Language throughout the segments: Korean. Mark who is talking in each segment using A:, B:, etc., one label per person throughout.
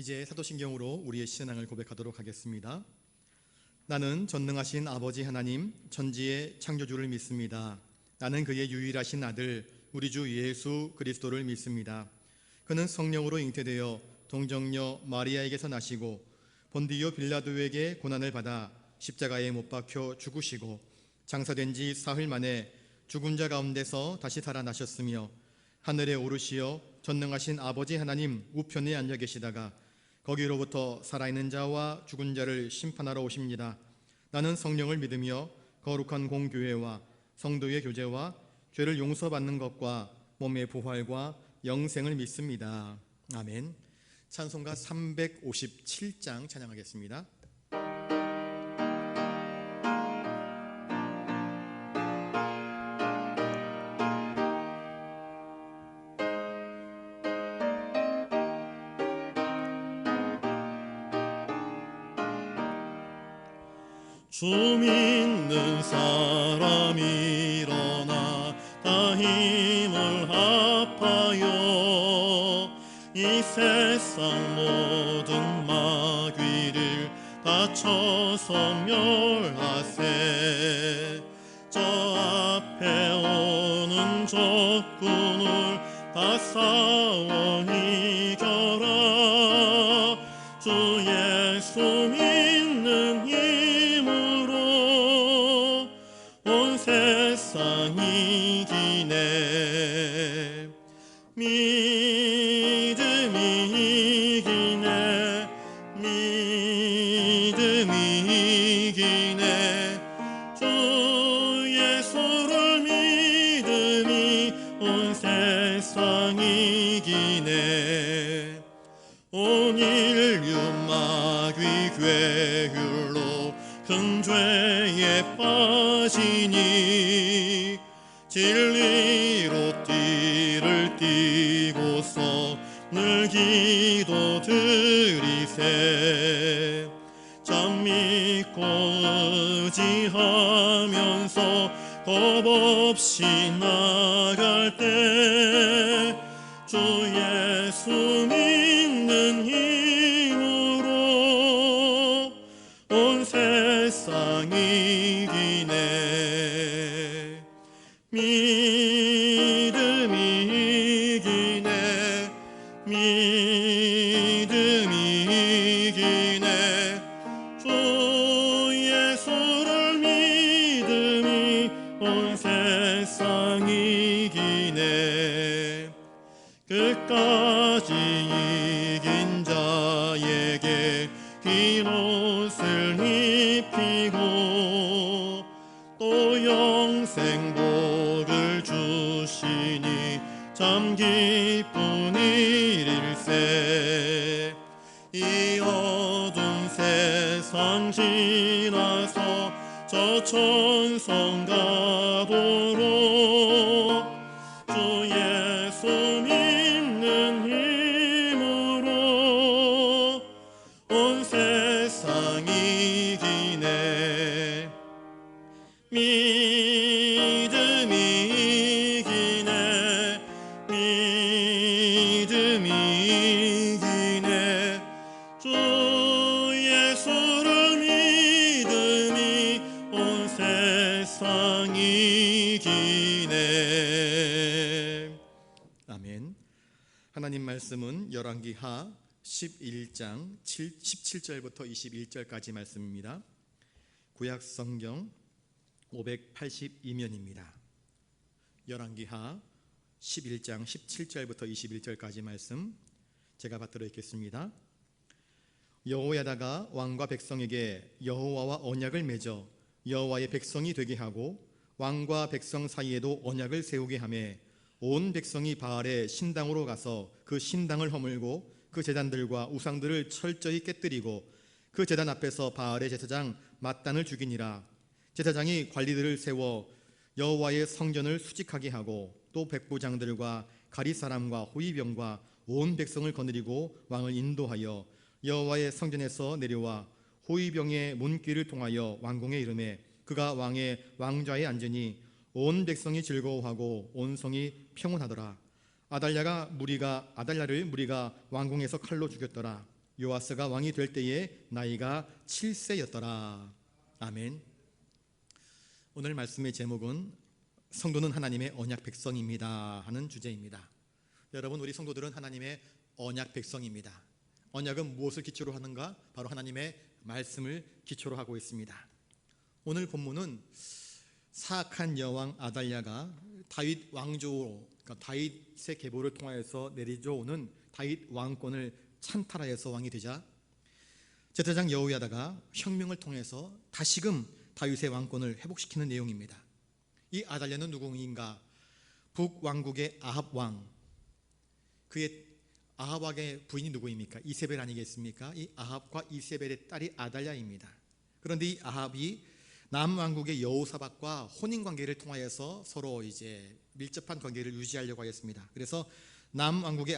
A: 이제 사도신경으로 우리의 신앙을 고백하도록 하겠습니다. 나는 전능하신 아버지 하나님 천지의 창조주를 믿습니다. 나는 그의 유일하신 아들 우리 주 예수 그리스도를 믿습니다. 그는 성령으로 잉태되어 동정녀 마리아에게서 나시고 본디오 빌라도에게 고난을 받아 십자가에 못 박혀 죽으시고 장사된 지 사흘 만에 죽은 자 가운데서 다시 살아나셨으며 하늘에 오르시어 전능하신 아버지 하나님 우편에 앉아 계시다가 거기로부터 살아있는 자와 죽은 자를 심판하러 오십니다. 나는 성령을 믿으며 거룩한 공교회와 성도의 교제와 죄를 용서받는 것과 몸의 부활과 영생을 믿습니다. 아멘. 찬송가 357장 찬양하겠습니다.
B: 주 믿는 사람 일어나 다 힘을 합하여 이 세상 모든 마귀를 다 쳐서 멸하세. 저 앞에 오는 적군을 다 싸워 이겨라. 주 예수 믿는 온 세상 이기네. 믿음이 이기네. 믿음이 이기네. 주 예수를 믿음이 온 세상 이기네. 온 인류 마귀 괴율로 큰 죄에 빠지니 진리로 띠를 띠고서 늘 기도 드리세. 참 믿고 의지하면서 겁 없이 나갈 때 주 예수 믿는 힘으로 온 세상 이기네. 믿음이 이기네. 믿음이 이기네. 주 예수를 믿음이 온 세상 이기네. 끝까지 이긴 자에게 긴 옷을 입히고 또 영생 복을 주시니 참 기쁜 일일세. 이 어두운 세상 지나서 저 천성 가도록 주 예수 믿는 힘으로 온 세상 이기네. 믿음이 이기네. 믿음이 이기네. 주 예수를 믿음이 온 세상 이기네.
A: 아멘. 하나님 말씀은 열왕기하 11장 17절부터 21절까지 말씀입니다. 구약 성경 582면입니다. 열왕기하 11장 17절부터 21절까지 말씀 제가 받들어 읽겠습니다. 여호야다가 왕과 백성에게 여호와와 언약을 맺어 여호와의 백성이 되게 하고 왕과 백성 사이에도 언약을 세우게 하며 온 백성이 바알의 신당으로 가서 그 신당을 허물고 그 제단들과 우상들을 철저히 깨뜨리고 그 제단 앞에서 바알의 제사장 맏단을 죽이니라. 제사장이 관리들을 세워 여호와의 성전을 수직하게 하고 또 백부장들과 가리 사람과 호위병과 온 백성을 거느리고 왕을 인도하여 여호와의 성전에서 내려와 호위병의 문길을 통하여 왕궁에 이르매 그가 왕의 왕좌에 앉으니 온 백성이 즐거워하고 온 성이 평온하더라. 아달랴를 무리가 왕궁에서 칼로 죽였더라. 요아스가 왕이 될 때에 나이가 7세였더라. 아멘. 오늘 말씀의 제목은 성도는 하나님의 언약 백성입니다 하는 주제입니다. 여러분, 우리 성도들은 하나님의 언약 백성입니다. 언약은 무엇을 기초로 하는가? 바로 하나님의 말씀을 기초로 하고 있습니다. 오늘 본문은 사악한 여왕 아달랴가 다윗 왕조로, 그러니까 다윗의 계보를 통하여서 내려오는 다윗 왕권을 찬탈하여서 왕이 되자 제사장 여호야다가 혁명을 통해서 다시금 다윗의 왕권을 회복시키는 내용입니다. 이 아달랴는 누구인가? 북왕국의 아합 왕, 그의 아합 왕의 부인이 누구입니까? 이세벨 아니겠습니까? 이 아합과 이세벨의 딸이 아달랴입니다. 그런데 이 아합이 남왕국의 여호사밧과 혼인관계를 통하여서 서로 이제 밀접한 관계를 유지하려고 하였습니다. 그래서 북왕국의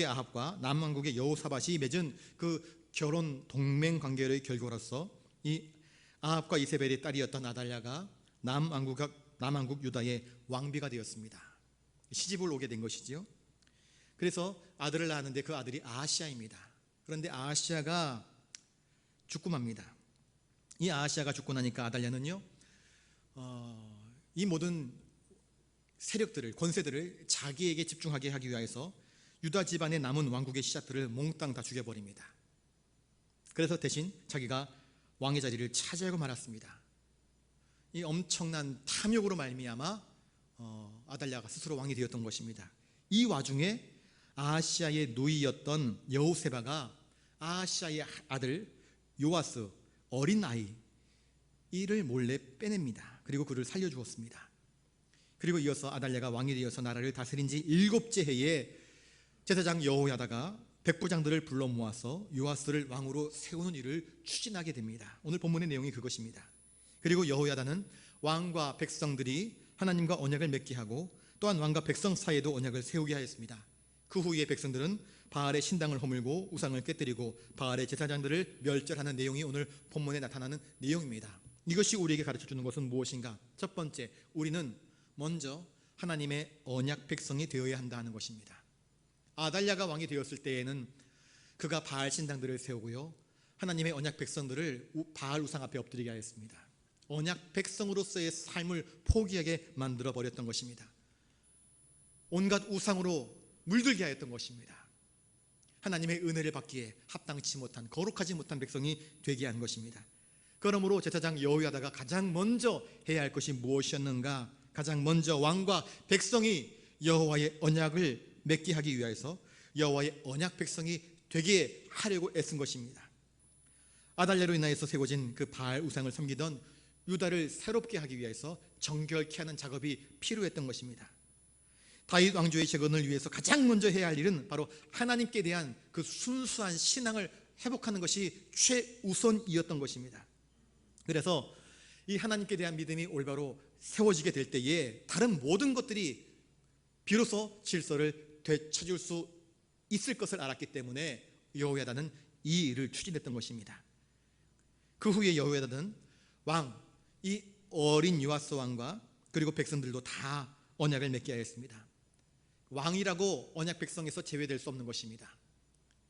A: 아합과 남왕국의 여호사밧이 맺은 그 결혼 동맹 관계의 결과로서 이 아합과 이세벨의 딸이었던 아달랴가 남왕국 유다의 왕비가 되었습니다. 시집을 오게 된 것이지요. 그래서 아들을 낳았는데 그 아들이 아하시아입니다. 그런데 아하시아가 죽고 맙니다. 이 아하시아가 죽고 나니까 아달랴는요, 이 모든 세력들을, 권세들을 자기에게 집중하게 하기 위해서 유다 집안의 남은 왕국의 씨앗들을 몽땅 다 죽여버립니다. 그래서 대신 자기가 왕의 자리를 차지하고 말았습니다. 이 엄청난 탐욕으로 말미암아 아달랴가 스스로 왕이 되었던 것입니다. 이 와중에 아하시아의 노이였던 여호세바가 아하시아의 아들 요아스, 어린 아이 이를 몰래 빼냅니다. 그리고 그를 살려주었습니다. 그리고 이어서 아달랴가 왕이 되어서 나라를 다스린 지 7째 해에 제사장 여호야다가 백부장들을 불러 모아서 요아스를 왕으로 세우는 일을 추진하게 됩니다. 오늘 본문의 내용이 그것입니다. 그리고 여호야다는 왕과 백성들이 하나님과 언약을 맺게 하고 또한 왕과 백성 사이에도 언약을 세우게 하였습니다. 그 후에 백성들은 바알의 신당을 허물고 우상을 깨뜨리고 바알의 제사장들을 멸절하는 내용이 오늘 본문에 나타나는 내용입니다. 이것이 우리에게 가르쳐주는 것은 무엇인가? 첫 번째, 우리는 먼저 하나님의 언약 백성이 되어야 한다는 것입니다. 아달랴가 왕이 되었을 때에는 그가 바알 신당들을 세우고요, 하나님의 언약 백성들을 바알 우상 앞에 엎드리게 하였습니다. 언약 백성으로서의 삶을 포기하게 만들어 버렸던 것입니다. 온갖 우상으로 물들게 하였던 것입니다. 하나님의 은혜를 받기에 합당치 못한, 거룩하지 못한 백성이 되게 한 것입니다. 그러므로 제사장 여호야다가 가장 먼저 해야 할 것이 무엇이었는가? 가장 먼저 왕과 백성이 여호와의 언약을 맺게 하기 위해서 여호와의 언약 백성이 되게 하려고 애쓴 것입니다. 아달랴로 인하여서 세워진 그 바알 우상을 섬기던 유다를 새롭게 하기 위해서 정결케 하는 작업이 필요했던 것입니다. 다윗 왕조의 재건을 위해서 가장 먼저 해야 할 일은 바로 하나님께 대한 그 순수한 신앙을 회복하는 것이 최우선이었던 것입니다. 그래서 이 하나님께 대한 믿음이 올바로 세워지게 될 때에 다른 모든 것들이 비로소 질서를 되찾을 수 있을 것을 알았기 때문에 여호야다는 이 일을 추진했던 것입니다. 그 후에 여호야다는 왕, 이 어린 요아스 왕과 그리고 백성들도 다 언약을 맺게 하였습니다. 왕이라고 언약 백성에서 제외될 수 없는 것입니다.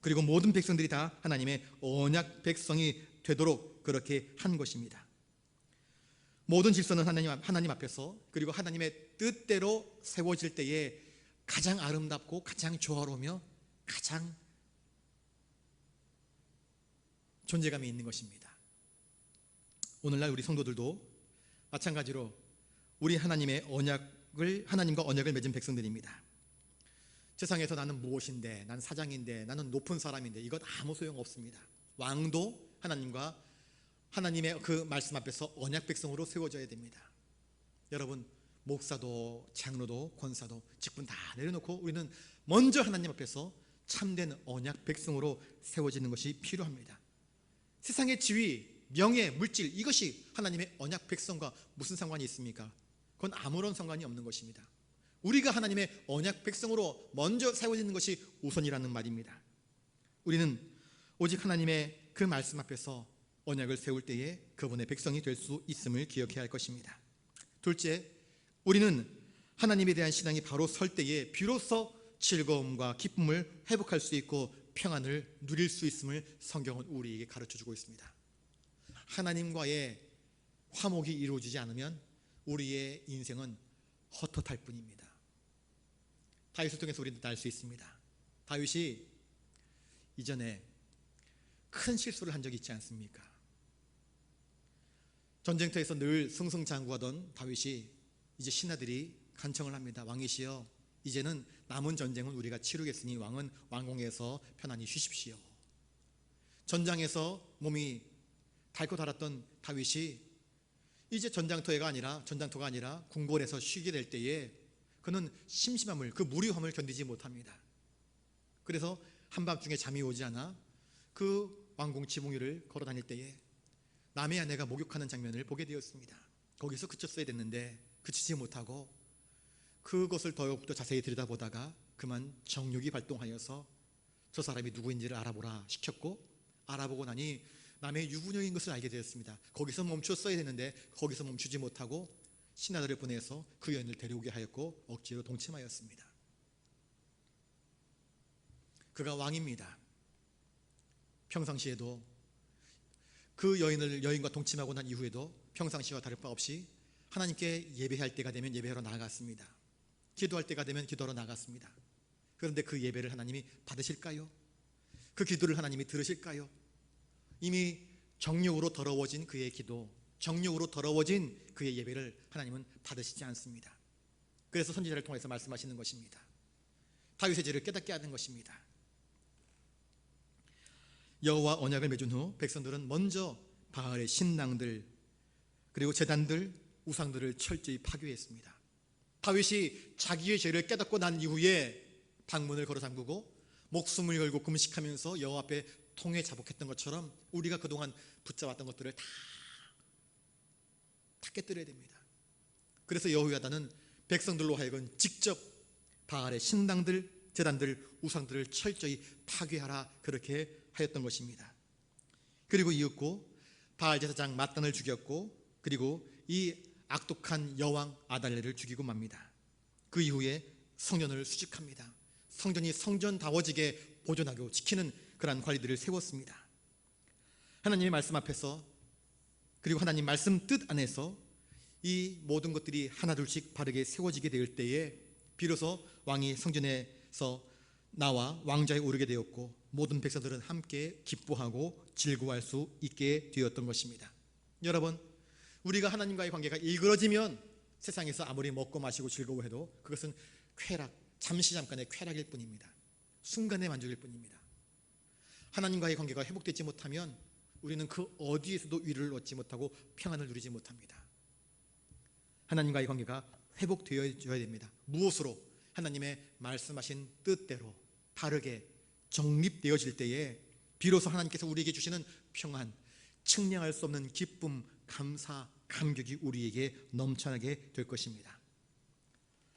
A: 그리고 모든 백성들이 다 하나님의 언약 백성이 되도록 그렇게 한 것입니다. 모든 질서는 하나님 앞에서 그리고 하나님의 뜻대로 세워질 때에 가장 아름답고 가장 조화로우며 가장 존재감이 있는 것입니다. 오늘날 우리 성도들도 마찬가지로 우리 하나님과 언약을 맺은 백성들입니다. 세상에서 나는 무엇인데, 난 사장인데, 나는 높은 사람인데, 이것 아무 소용 없습니다. 왕도 하나님의 그 말씀 앞에서 언약 백성으로 세워져야 됩니다. 여러분, 목사도 장로도 권사도 직분 다 내려놓고 우리는 먼저 하나님 앞에서 참된 언약 백성으로 세워지는 것이 필요합니다. 세상의 지위, 명예, 물질, 이것이 하나님의 언약 백성과 무슨 상관이 있습니까? 그건 아무런 상관이 없는 것입니다. 우리가 하나님의 언약 백성으로 먼저 세워지는 것이 우선이라는 말입니다. 우리는 오직 하나님의 그 말씀 앞에서 언약을 세울 때에 그분의 백성이 될 수 있음을 기억해야 할 것입니다. 둘째, 우리는 하나님에 대한 신앙이 바로 설 때에 비로소 즐거움과 기쁨을 회복할 수 있고 평안을 누릴 수 있음을 성경은 우리에게 가르쳐주고 있습니다. 하나님과의 화목이 이루어지지 않으면 우리의 인생은 헛헛할 뿐입니다. 다윗을 통해서 우리는 알 수 있습니다. 다윗이 이전에 큰 실수를 한 적이 있지 않습니까? 전쟁터에서 늘 승승장구하던 다윗이 이제 신하들이 간청을 합니다. 왕이시여, 이제는 남은 전쟁은 우리가 치르겠으니 왕은 왕궁에서 편안히 쉬십시오. 전장에서 몸이 닳고 닳았던 다윗이 이제 전장터가 아니라 궁궐에서 쉬게 될 때에 그는 심심함을, 그 무료함을 견디지 못합니다. 그래서 한밤중에 잠이 오지 않아 그 왕궁 지붕 위를 걸어 다닐 때에 남의 아내가 목욕하는 장면을 보게 되었습니다. 거기서 그쳤어야 됐는데 그치지 못하고 그것을 더욱더 자세히 들여다보다가 그만 정욕이 발동하여서 저 사람이 누구인지를 알아보라 시켰고, 알아보고 나니 남의 유부녀인 것을 알게 되었습니다. 거기서 멈췄어야 되는데 거기서 멈추지 못하고 신하들을 보내서 그 여인을 데려오게 하였고 억지로 동침하였습니다. 그가 왕입니다. 평상시에도 그 여인과 동침하고 난 이후에도 평상시와 다를 바 없이 하나님께 예배할 때가 되면 예배하러 나갔습니다. 기도할 때가 되면 기도하러 나갔습니다. 그런데 그 예배를 하나님이 받으실까요? 그 기도를 하나님이 들으실까요? 이미 정욕으로 더러워진 그의 기도, 정욕으로 더러워진 그의 예배를 하나님은 받으시지 않습니다. 그래서 선지자를 통해서 말씀하시는 것입니다. 다윗의 죄를 깨닫게 하는 것입니다. 여호와 언약을 맺은 후 백성들은 먼저 바알의 신당들 그리고 제단들, 우상들을 철저히 파괴했습니다. 다윗이 자기의 죄를 깨닫고 난 이후에 방문을 걸어 잠그고 목숨을 걸고 금식하면서 여호와 앞에 통회 자복했던 것처럼 우리가 그동안 붙잡았던 것들을 다 깨뜨려야 됩니다. 그래서 여호야다는 백성들로 하여금 직접 바알의 신당들, 제단들, 우상들을 철저히 파괴하라 그렇게 하였던 것입니다. 그리고 이윽고 바알 제사장 mat단을 죽였고 그리고 이 악독한 여왕 아달랴를 죽이고 맙니다. 그 이후에 성전을 수직합니다. 성전이 성전다워지게 보존하고 지키는 그러한 관리들을 세웠습니다. 하나님의 말씀 앞에서 그리고 하나님 말씀 뜻 안에서 이 모든 것들이 하나둘씩 바르게 세워지게 될 때에 비로소 왕이 성전에서 나와 왕좌에 오르게 되었고 모든 백성들은 함께 기뻐하고 즐거워할 수 있게 되었던 것입니다. 여러분, 우리가 하나님과의 관계가 일그러지면 세상에서 아무리 먹고 마시고 즐거워해도 그것은 쾌락, 잠깐의 쾌락일 뿐입니다. 순간의 만족일 뿐입니다. 하나님과의 관계가 회복되지 못하면 우리는 그 어디에서도 위로를 얻지 못하고 평안을 누리지 못합니다. 하나님과의 관계가 회복되어야 됩니다. 무엇으로? 하나님의 말씀하신 뜻대로 바르게 정립되어질 때에 비로소 하나님께서 우리에게 주시는 평안, 측량할 수 없는 기쁨, 감사, 감격이 우리에게 넘쳐나게 될 것입니다.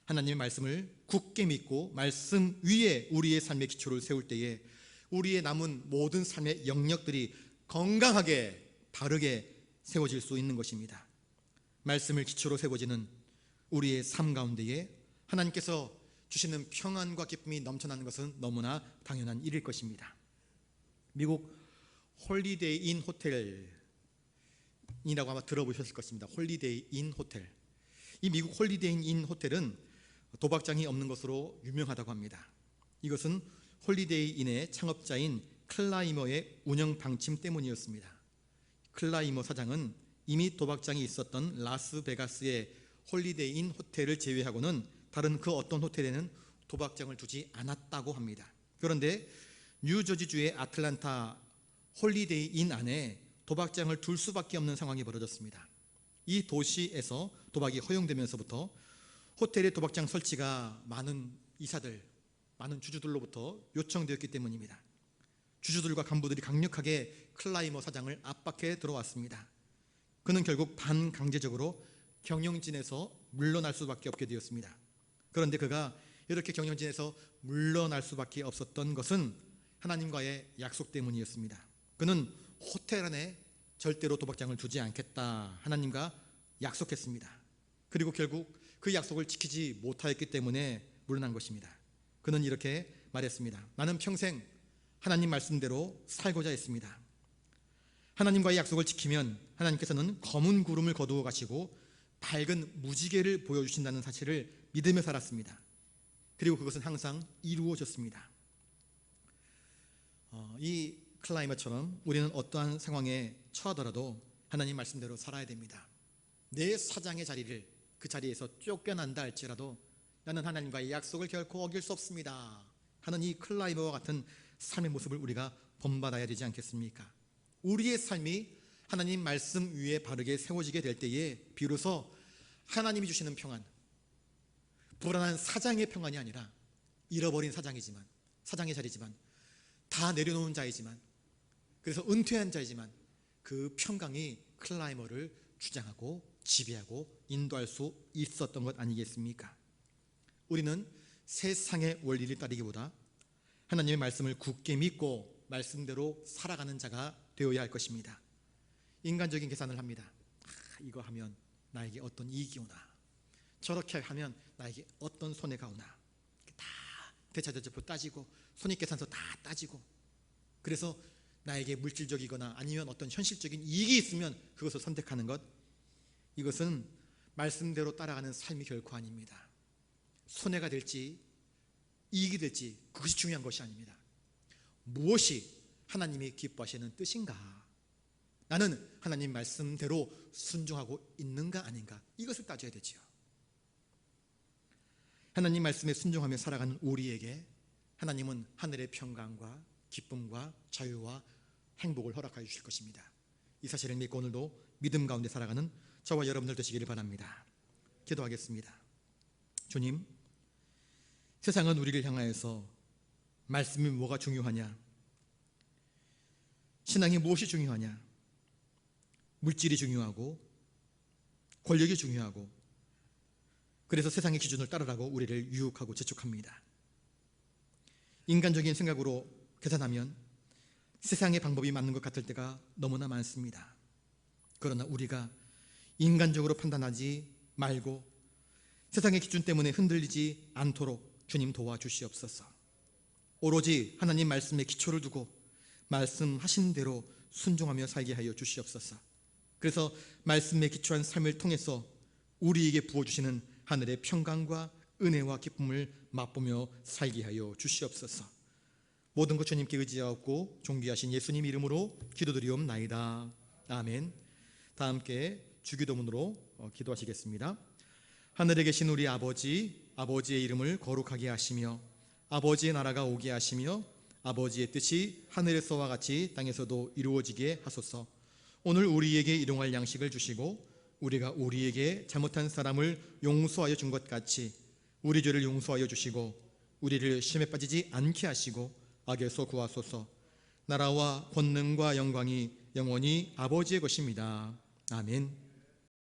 A: 하나님의 말씀을 굳게 믿고 말씀 위에 우리의 삶의 기초를 세울 때에 우리의 남은 모든 삶의 영역들이 건강하게 바르게 세워질 수 있는 것입니다. 말씀을 기초로 세워지는 우리의 삶 가운데에 하나님께서 주시는 평안과 기쁨이 넘쳐나는 것은 너무나 당연한 일일 것입니다. 미국 홀리데이 인 호텔이라고 아마 들어보셨을 것입니다. 홀리데이 인 호텔. 이 미국 홀리데이 인 호텔은 도박장이 없는 것으로 유명하다고 합니다. 이것은 홀리데이 인의 창업자인 클라이머의 운영 방침 때문이었습니다. 클라이머 사장은 이미 도박장이 있었던 라스베가스의 홀리데이 인 호텔을 제외하고는 다른 그 어떤 호텔에는 도박장을 두지 않았다고 합니다. 그런데 뉴저지주의 아틀란타 홀리데이 인 안에 도박장을 둘 수밖에 없는 상황이 벌어졌습니다. 이 도시에서 도박이 허용되면서부터 호텔의 도박장 설치가 많은 이사들, 많은 주주들로부터 요청되었기 때문입니다. 주주들과 간부들이 강력하게 클라이머 사장을 압박해 들어왔습니다. 그는 결국 반강제적으로 경영진에서 물러날 수밖에 없게 되었습니다. 그런데 그가 이렇게 경영진에서 물러날 수밖에 없었던 것은 하나님과의 약속 때문이었습니다. 그는 호텔 안에 절대로 도박장을 두지 않겠다 하나님과 약속했습니다. 그리고 결국 그 약속을 지키지 못하였기 때문에 물러난 것입니다. 그는 이렇게 말했습니다. 나는 평생 하나님 말씀대로 살고자 했습니다. 하나님과의 약속을 지키면 하나님께서는 검은 구름을 거두어 가시고 밝은 무지개를 보여주신다는 사실을 믿으며 살았습니다. 그리고 그것은 항상 이루어졌습니다. 이 클라이머처럼 우리는 어떠한 상황에 처하더라도 하나님 말씀대로 살아야 됩니다. 내 사장의 자리를 그 자리에서 쫓겨난다 할지라도 나는 하나님과의 약속을 결코 어길 수 없습니다 하는 이 클라이머와 같은 삶의 모습을 우리가 본받아야 되지 않겠습니까? 우리의 삶이 하나님 말씀 위에 바르게 세워지게 될 때에 비로소 하나님이 주시는 평안, 불안한 사장의 평안이 아니라 잃어버린 사장이지만, 사장의 자리지만, 다 내려놓은 자이지만, 그래서 은퇴한 자이지만 그 평강이 클라이머를 주장하고 지배하고 인도할 수 있었던 것 아니겠습니까? 우리는 세상의 원리를 따르기보다 하나님의 말씀을 굳게 믿고 말씀대로 살아가는 자가 되어야 할 것입니다. 인간적인 계산을 합니다. 이거 하면 나에게 어떤 이익이 오나, 저렇게 하면 나에게 어떤 손해가 오나, 다 대차대차표 따지고 손익계산서 다 따지고, 그래서 나에게 물질적이거나 아니면 어떤 현실적인 이익이 있으면 그것을 선택하는 것, 이것은 말씀대로 따라가는 삶이 결코 아닙니다. 손해가 될지 이익이 될지 그것이 중요한 것이 아닙니다. 무엇이 하나님이 기뻐하시는 뜻인가, 나는 하나님 말씀대로 순종하고 있는가 아닌가, 이것을 따져야 되지요. 하나님 말씀에 순종하며 살아가는 우리에게 하나님은 하늘의 평강과 기쁨과 자유와 행복을 허락하여 주실 것입니다. 이 사실을 믿고 오늘도 믿음 가운데 살아가는 저와 여러분들 되시기를 바랍니다. 기도하겠습니다. 주님, 세상은 우리를 향하여서 말씀이 뭐가 중요하냐, 신앙이 무엇이 중요하냐, 물질이 중요하고 권력이 중요하고, 그래서 세상의 기준을 따르라고 우리를 유혹하고 재촉합니다. 인간적인 생각으로 계산하면 세상의 방법이 맞는 것 같을 때가 너무나 많습니다. 그러나 우리가 인간적으로 판단하지 말고 세상의 기준 때문에 흔들리지 않도록 주님 도와주시옵소서. 오로지 하나님 말씀에 기초를 두고 말씀하신 대로 순종하며 살게 하여 주시옵소서. 그래서 말씀에 기초한 삶을 통해서 우리에게 부어주시는 하늘의 평강과 은혜와 기쁨을 맛보며 살게 하여 주시옵소서. 모든 것 주님께 의지하옵고 존귀하신 예수님 이름으로 기도드리옵나이다. 아멘. 다 함께 주기도문으로 기도하시겠습니다. 하늘에 계신 우리 아버지, 아버지의 이름을 거룩하게 하시며 아버지의 나라가 오게 하시며 아버지의 뜻이 하늘에서와 같이 땅에서도 이루어지게 하소서. 오늘 우리에게 일용할 양식을 주시고 우리가 우리에게 잘못한 사람을 용서하여 준 것 같이 우리 죄를 용서하여 주시고 우리를 시험에 빠지지 않게 하시고 악에서 구하소서. 나라와 권능과 영광이 영원히 아버지의 것입니다. 아멘.